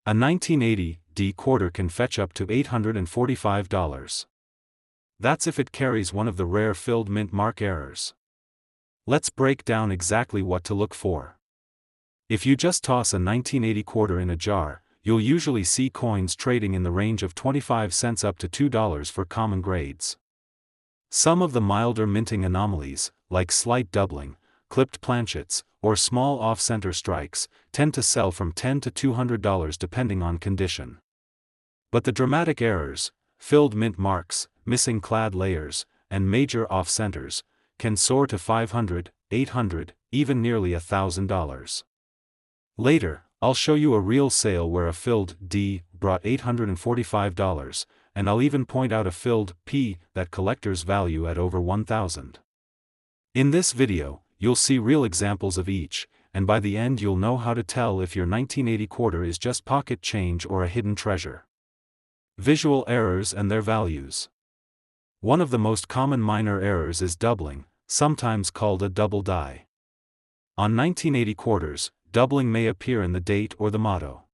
A 1980 D quarter can fetch up to $845. That's if it carries one of the rare filled mint mark errors. Let's break down exactly what to look for. If you just toss a 1980 quarter in a jar, you'll usually see coins trading in the range of 25 cents up to $2 for common grades. Some of the milder minting anomalies, like slight doubling, clipped planchets, or small off-center strikes, tend to sell from $10 to $200 depending on condition. But the dramatic errors, filled mint marks, missing clad layers, and major off-centers, can soar to $500, $800, even nearly $1,000. Later, I'll show you a real sale where a filled D brought $845, and I'll even point out a filled P that collectors value at over $1,000. In this video, you'll see real examples of each, and by the end you'll know how to tell if your 1980 quarter is just pocket change or a hidden treasure. Visual errors and their values. One of the most common minor errors is doubling, sometimes called a double die. On 1980 quarters, doubling may appear in the date or the motto.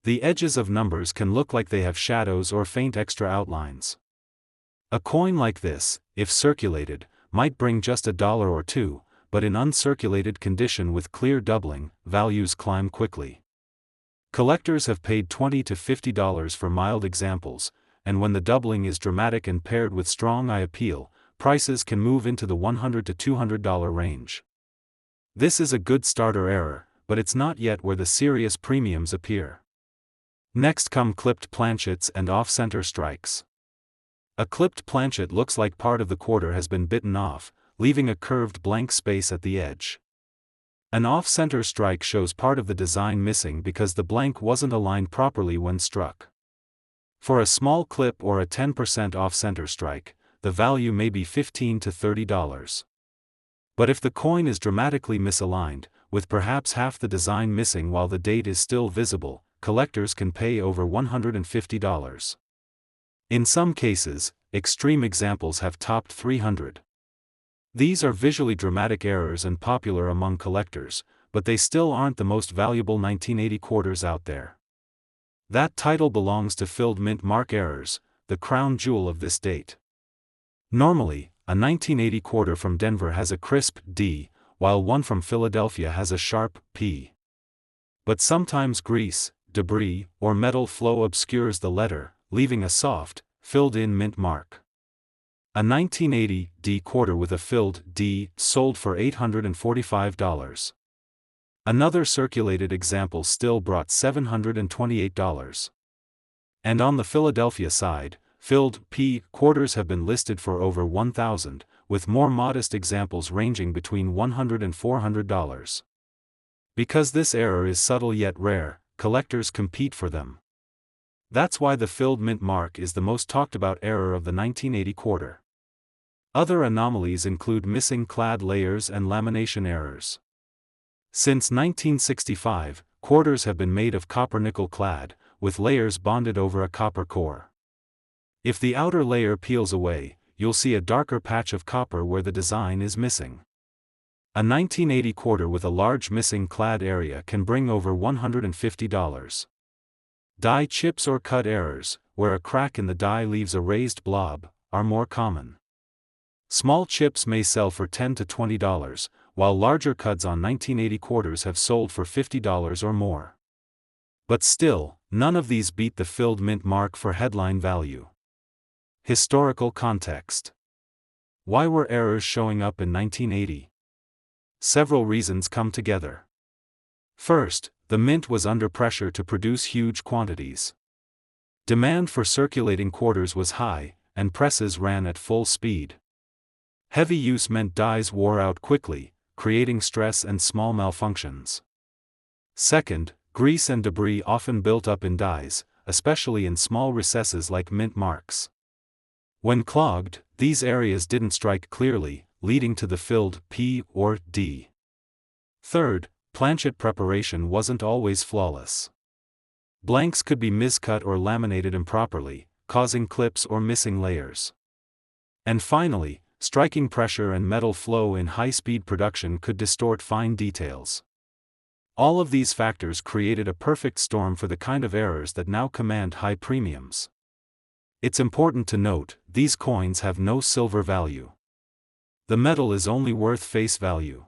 The edges of numbers can look like they have shadows or faint extra outlines. A coin like this, if circulated, might bring just $1 or $2, but in uncirculated condition with clear doubling, values climb quickly. Collectors have paid $20 to $50 for mild examples, and when the doubling is dramatic and paired with strong eye appeal, prices can move into the $100 to $200 range. This is a good starter error, but it's not yet where the serious premiums appear. Next come clipped planchets and off-center strikes. A clipped planchet looks like part of the quarter has been bitten off, leaving a curved blank space at the edge. An off-center strike shows part of the design missing because the blank wasn't aligned properly when struck. For a small clip or a 10% off-center strike, the value may be $15 to $30. But if the coin is dramatically misaligned, with perhaps half the design missing while the date is still visible, collectors can pay over $150. In some cases, extreme examples have topped $300. These are visually dramatic errors and popular among collectors, but they still aren't the most valuable 1980 quarters out there. That title belongs to filled mint mark errors, the crown jewel of this date. Normally, a 1980 quarter from Denver has a crisp D, while one from Philadelphia has a sharp P. But sometimes grease, debris, or metal flow obscures the letter, leaving a soft, filled-in mint mark. A 1980 D quarter with a filled D sold for $845. Another circulated example still brought $728. And on the Philadelphia side, filled P quarters have been listed for over $1,000, with more modest examples ranging between $100 and $400. Because this error is subtle yet rare, collectors compete for them. That's why the filled mint mark is the most talked about error of the 1980 quarter. Other anomalies include missing clad layers and lamination errors. Since 1965, quarters have been made of copper-nickel clad, with layers bonded over a copper core. If the outer layer peels away, you'll see a darker patch of copper where the design is missing. A 1980 quarter with a large missing clad area can bring over $150. Die chips or cut errors, where a crack in the die leaves a raised blob, are more common. Small chips may sell for $10 to $20, while larger cuts on 1980 quarters have sold for $50 or more. But still, none of these beat the filled mint mark for headline value. Historical context. Why were errors showing up in 1980? Several reasons come together. First, the mint was under pressure to produce huge quantities. Demand for circulating quarters was high, and presses ran at full speed. Heavy use meant dies wore out quickly, creating stress and small malfunctions. Second, grease and debris often built up in dies, especially in small recesses like mint marks. When clogged, these areas didn't strike clearly, leading to the filled P or D. Third, planchet preparation wasn't always flawless. Blanks could be miscut or laminated improperly, causing clips or missing layers. And finally, striking pressure and metal flow in high-speed production could distort fine details. All of these factors created a perfect storm for the kind of errors that now command high premiums. It's important to note, these coins have no silver value. The metal is only worth face value.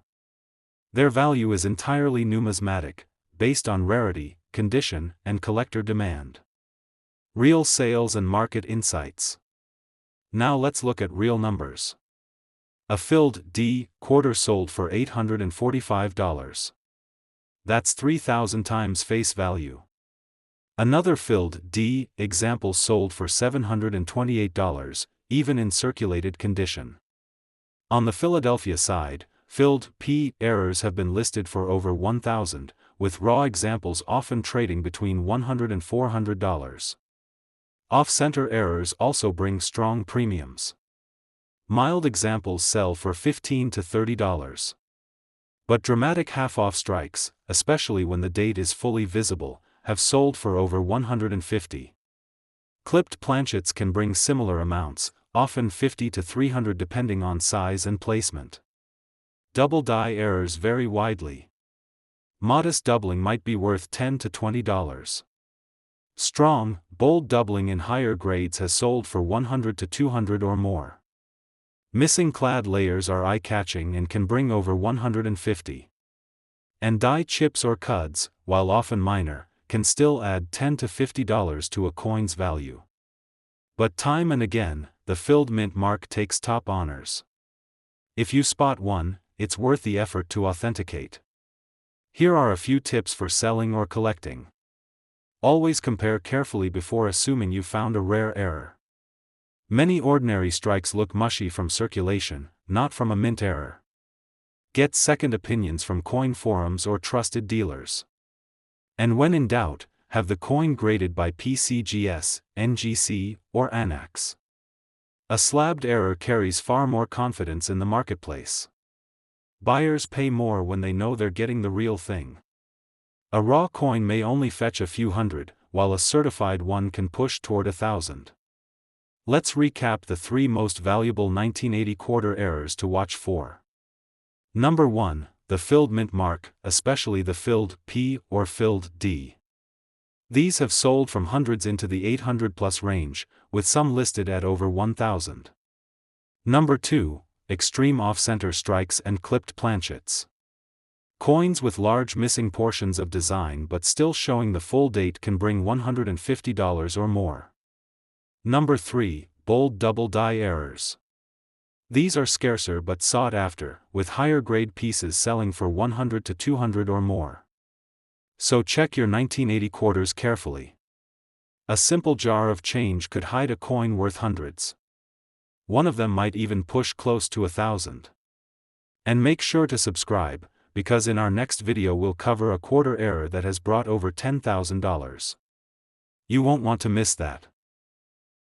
Their value is entirely numismatic, based on rarity, condition, and collector demand. Real sales and market insights. Now let's look at real numbers. A filled D quarter sold for $845. That's 3,000 times face value. Another filled D example sold for $728, even in circulated condition. On the Philadelphia side, filled P errors have been listed for over 1,000, with raw examples often trading between $100 and $400. Off-center errors also bring strong premiums. Mild examples sell for $15 to $30. But dramatic half-off strikes, especially when the date is fully visible, have sold for over $150. Clipped planchets can bring similar amounts, often $50 to $300 depending on size and placement. Double die errors vary widely. Modest doubling might be worth $10 to $20. Strong, bold doubling in higher grades has sold for $100 to $200 or more. Missing clad layers are eye-catching and can bring over $150. And die chips or cuds, while often minor, can still add $10 to $50 to a coin's value. But time and again, the filled mint mark takes top honors. If you spot one, it's worth the effort to authenticate. Here are a few tips for selling or collecting. Always compare carefully before assuming you found a rare error. Many ordinary strikes look mushy from circulation, not from a mint error. Get second opinions from coin forums or trusted dealers. And when in doubt, have the coin graded by PCGS, NGC, or ANAX. A slabbed error carries far more confidence in the marketplace. Buyers pay more when they know they're getting the real thing. A raw coin may only fetch a few hundred, while a certified one can push toward 1,000. Let's recap the 3 most valuable 1980 quarter errors to watch for. Number 1, the filled mint mark, especially the filled P or filled D. These have sold from hundreds into the 800+ range, with some listed at over 1,000. Number 2, extreme off-center strikes and clipped planchets. Coins with large missing portions of design but still showing the full date can bring $150 or more. Number 3, bold double die errors. These are scarcer but sought after, with higher grade pieces selling for $100 to $200 or more. So check your 1980 quarters carefully. A simple jar of change could hide a coin worth hundreds. One of them might even push close to 1,000. And make sure to subscribe, because in our next video we'll cover a quarter error that has brought over $10,000. You won't want to miss that.